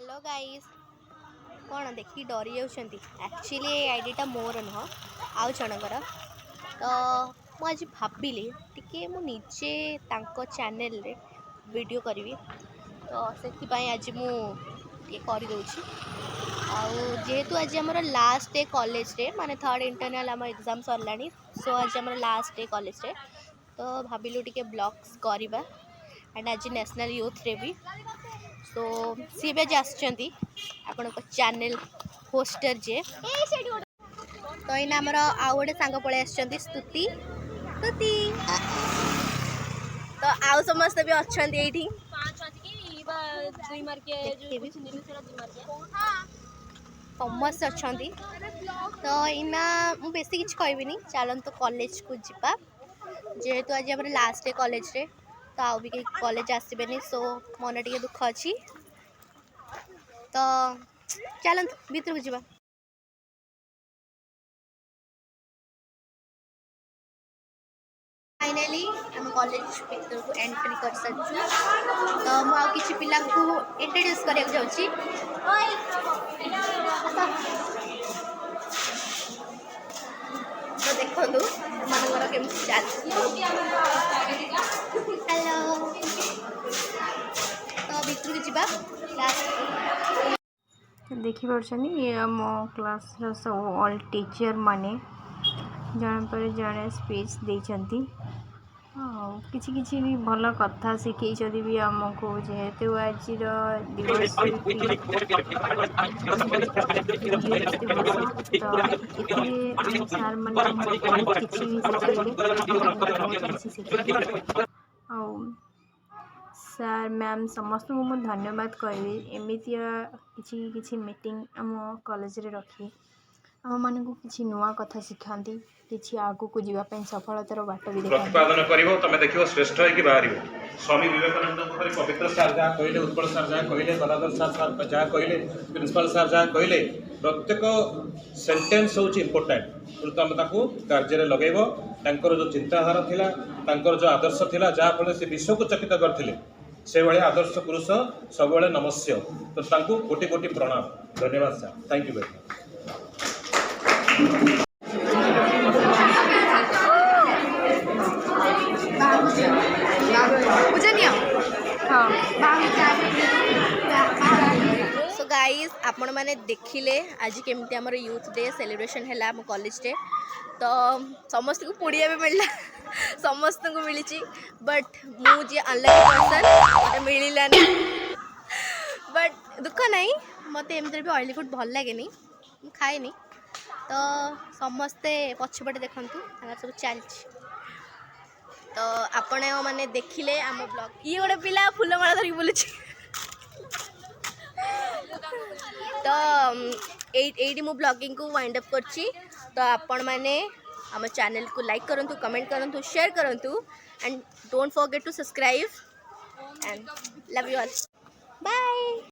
Hello guys कौन देखी डरी जाऊँच एक्चुअली आईडीटा मोर नुह आउ जनकर तो मुझे भाविली टी मुझे चैनल रे वीडियो करी तो से आज मुझे करदे जेहेतु आज आम लास्ट डे कॉलेज रे माने थर्ड इंटरनल आम एग्जाम सरला सो आज आम लास्ट डे कॉलेज रे तो भाविलु टी ब्लॉग्स करवा एंड आज नेशनल यूथ रे भी सो सी भी आज चैनल होस्टर जे तो ये आमर आउ गोटे सांग पलि स्तुति स्तुति तो आउ समस्त भी अच्छा समस्त अच्छा तो इना मु बेसी किछ कहबिनी चलन तो कॉलेज को जीवा जेहेतु आज आम लास्ट डे कॉलेज रे तो आउ भी कॉलेज आसबेनि सो मन टे दुख अच्छी तो चलत भीतर को जीवा। फाइनली आम कॉलेज भीतर को एंट्री कर सारी तो मुझे किसी पिला को इंट्रोड्यूस करने जाऊँगी तो देखो मनकर केमती चलती हेलो तो भीतर को जीवा देखिपे ये आम क्लास सब ऑल टीचर माने जन पर जड़े स्पीच देती किसी किसी भी भल कथा शिखई भी आमको जेहेतु आज दिवस सार मैंने बहुत किसी शिखे सार मैम समस्त को मुझे धन्यवाद कहि एमती किसी मीटिंग आम कॉलेज रे रखी आम मान को किसी नुआ कथा शिखाती किसी आगू को जीवाई सफलतार बाट भी प्रतिपादन करिवो तमे देखिवो श्रेष्ठ है कि बाहरिवो स्वामी विवेकानंद को पवित्र सार जहाँ कहले उत्पल सार जहाँ कहले गदाधर सार जहाँ कहले प्रिंसिपल सार जहाँ कहले प्रत्येक सेंटेंस हूँ इम्पोर्टाट तुम ताकू कार्य लगेब तांकर जो चिंताधारा थिला तांकर जो आदर्श थिला जहाँ फल से विश्व को चकित करथिले से भाई आदर्श पुरुष सब नमस्य तो तांकू कोटि कोटि प्रणाम धन्यवाद sir thank you very so guys आपण मैंने देखिले आज केमती आमर यूथ डे सेलिब्रेशन है आम कॉलेज डे तो समस्त को पुड़िया भी मिलला समस्त को मिली बट मुझे अनलकी पर्सन मत मिलानी बट दुख नहीं मत एमती भी ऑयली फूड भल लगे खाएनी तो समस्ते पछपटे देखु सब चलती तो आपण मैंने देखिले आम ब्लॉग ये गोटे पिला फूलमाला धरिक बुलूँ तो ये मु ब्लॉगिंग को वाइंड अप करची तो आपण मैंने आम चैनल को लाइक करंतु कमेंट करंतु शेयर करंतु and don't forget to subscribe and love you all bye.